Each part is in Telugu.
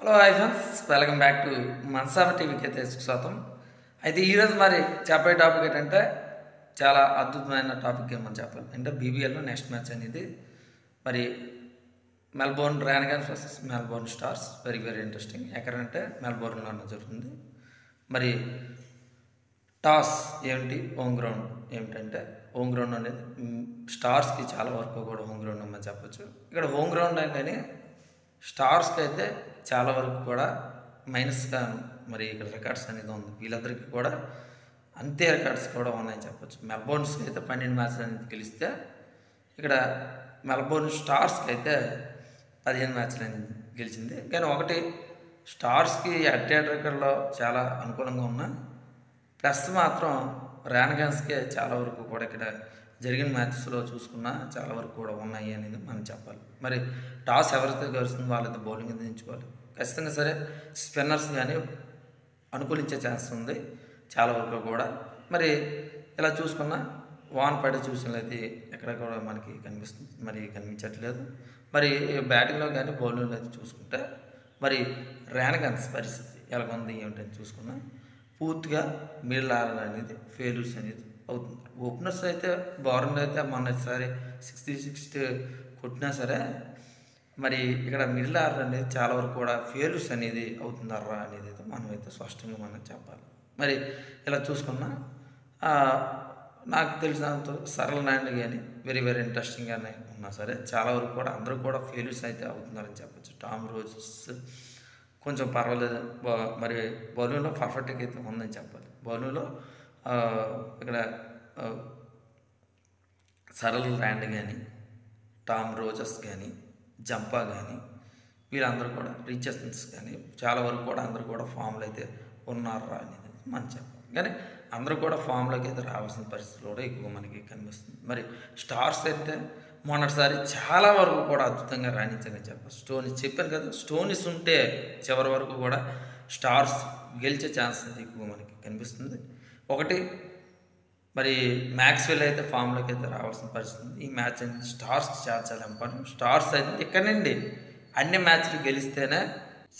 Hello hi friends, welcome back to మనసావ టీవీకి అయితే స్వాగతం. అయితే ఈరోజు మరి చెప్పే టాపిక్ ఏంటంటే చాలా అద్భుతమైన టాపిక్ ఏమని చెప్పాలి అంటే బీబీఎల్లో నెక్స్ట్ మ్యాచ్ అనేది మరి Melbourne Renegades versus Melbourne Stars. Very very interesting. ఎక్కడంటే మెల్బోర్న్లోనే జరుగుతుంది. మరి టాస్ ఏమిటి, హోమ్ గ్రౌండ్ ఏమిటంటే హోమ్ గ్రౌండ్ అనేది స్టార్స్కి చాలా వరకు కూడా హోమ్ గ్రౌండ్ అని చెప్పొచ్చు. ఇక్కడ హోమ్ గ్రౌండ్ కానీ స్టార్స్కి అయితే చాలా వరకు కూడా మైనస్గా మరి ఇక్కడ రికార్డ్స్ అనేది ఉంది. వీళ్ళందరికీ కూడా అంతే రికార్డ్స్ కూడా ఉన్నాయని చెప్పొచ్చు. మెల్బోర్న్స్కి అయితే 12 మ్యాచ్లు అనేది గెలిస్తే ఇక్కడ మెల్బోర్న్ స్టార్స్కి అయితే 15 మ్యాచ్లు అనేది గెలిచింది. కానీ ఒకటి స్టార్స్కి అట్టేట్ రికార్డులో చాలా అనుకూలంగా ఉన్నా ప్లస్ మాత్రం ర్యాన్గన్స్కే చాలా వరకు కూడా ఇక్కడ జరిగిన మ్యాచెస్లో చూసుకున్నా చాలా వరకు కూడా ఉన్నాయి అనేది మనం చెప్పాలి. మరి టాస్ ఎవరైతే గెలుస్తుందో వాళ్ళైతే బౌలింగ్ ఎంచుకోవాలి. ఖచ్చితంగా సరే స్పిన్నర్స్ కానీ అనుకూలించే ఛాన్స్ ఉంది చాలా వరకు కూడా. మరి ఇలా చూసుకున్నా వాన్ పడే సూచనలు ఎక్కడ కూడా మనకి కనిపించట్లేదు. మరి బ్యాటింగ్లో కానీ బౌలింగ్లో అయితే చూసుకుంటే మరి ర్యాన్గన్స్ పరిస్థితి ఎలాగుంది ఏమిటని చూసుకున్నా పూర్తిగా మిడిల్ ఆర్డర్ అనేది ఫెయిల్యూర్స్ అనేది అవుతుంది. ఓపెనర్స్ అయితే బౌలర్లు అయితే మొన్నసారి 60 కొట్టినా సరే మరి ఇక్కడ మిడిల్ ఆర్డర్ అనేది చాలా వరకు కూడా ఫెయిల్యూర్స్ అనేది అవుతుందర్రా అనేది అయితే మనమైతే స్పష్టంగా మనం చెప్పాలి. మరి ఇలా చూసుకున్నా నాకు తెలిసినంత సరళ నాయుడు కానీ వెరీ వెరీ ఇంట్రెస్టింగ్గానే ఉన్నా సరే చాలా వరకు కూడా అందరూ కూడా ఫెయిల్యూర్స్ అయితే అవుతున్నారని చెప్పచ్చు. టామ్ రోజెస్ కొంచెం పర్వాలేదు, మరి బౌలింగ్లో పర్ఫెక్ట్గా అయితే ఉందని చెప్పాలి. బౌలింగ్లో ఇక్కడ సరళ ల్యాండ్ కానీ టామ్ రోజెస్ కానీ జంపా కానీ వీళ్ళందరూ కూడా రీచెస్టన్స్ కానీ చాలా వరకు కూడా అందరూ కూడా ఫామ్లో అయితే ఉన్నారా అనేది మనం చెప్పాలి. కానీ అందరూ కూడా ఫామ్లోకి అయితే రావాల్సిన పరిస్థితులు కూడా ఎక్కువ మనకి కనిపిస్తుంది. మరి స్టార్స్ అయితే మొన్నటిసారి చాలా వరకు కూడా అద్భుతంగా రాణించాలని చెప్పాలి. స్టోనీస్ చెప్పాను కదా, స్టోనీస్ ఉంటే చివరి వరకు కూడా స్టార్స్ గెలిచే ఛాన్స్ అయితే ఎక్కువ మనకి కనిపిస్తుంది. ఒకటి మరి మ్యాక్స్వెల్ అయితే ఫామ్లోకి అయితే రావాల్సిన పరిస్థితి. ఈ మ్యాచ్ అనేది స్టార్స్కి చాలా చాలా ఇంపార్టెంట్. స్టార్స్ అయితే ఇక్కడ నుండి అన్ని మ్యాచ్లు గెలిస్తేనే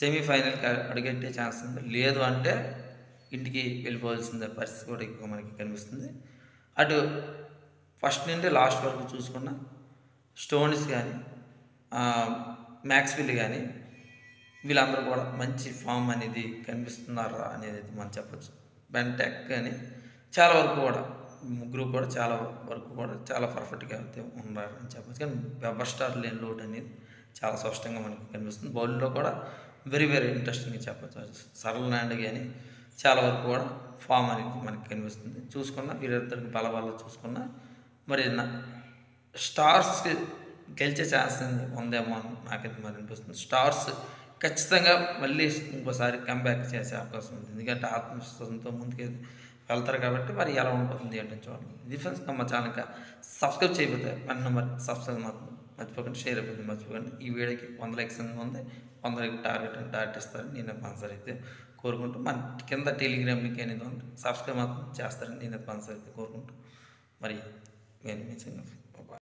సెమీఫైనల్కి అడుగెట్టే ఛాన్స్ ఉంది. లేదు అంటే ఇంటికి వెళ్ళిపోవాల్సిన పరిస్థితి కూడా ఎక్కువ మనకి కనిపిస్తుంది. అటు ఫస్ట్ నుండి లాస్ట్ వరకు చూసుకున్న స్టోన్స్ కానీ మ్యాక్స్వెల్ కానీ వీళ్ళందరూ కూడా మంచి ఫామ్ అనేది కనిపిస్తున్నారా అనేది అయితే మనం చెప్పచ్చు. బెంటెక్ కానీ చాలా వరకు కూడా ముగ్గురు కూడా చాలా వరకు కూడా చాలా పర్ఫెక్ట్గా అయితే ఉన్నారని చెప్పచ్చు. కానీ వెబర్ స్టార్ లేని లోటు అనేది చాలా స్పష్టంగా మనకి కనిపిస్తుంది. బౌలింగ్లో కూడా వెరీ వెరీ ఇంట్రెస్టింగ్గా చెప్పచ్చు. సరళ నాయుడు కానీ చాలా వరకు కూడా ఫామ్ అనేది మనకి కనిపిస్తుంది. చూసుకున్న వీరిద్దరికి బలవాళ్ళు చూసుకున్న మరి స్టార్స్కి గెలిచే ఛాన్స్ ఉందేమో అని నాకైతే మరి అనిపిస్తుంది. స్టార్స్ ఖచ్చితంగా మళ్ళీ ఇంకోసారి కంబ్యాక్ చేసే అవకాశం ఉంది. ఎందుకంటే ఆత్మవిశ్వాసంతో ముందుకు వెళ్తారు కాబట్టి మరి ఎలా ఉంటుంది అంటే చూడండి. డిఫెన్స్ మా ఛానల్కి సబ్స్క్రైబ్ చేయకపోతే వెంటనే మరి సబ్స్క్రైబ్ మాత్రం మర్చిపోకండి, షేర్ అయిపోతుంది మర్చిపోకండి. ఈ వీడియోకి 100 లైక్స్ అనేది ఉంది. 100 టార్గెట్ ఇస్తారని నేను స్పాన్సర్ అయితే కోరుకుంటూ మన కింద టెలిగ్రామ్ లింక్ అనేది ఉంది, సబ్స్క్రైబ్ మాత్రం చేస్తారని నేను స్పాన్సర్ అయితే కోరుకుంటూ మరి నేను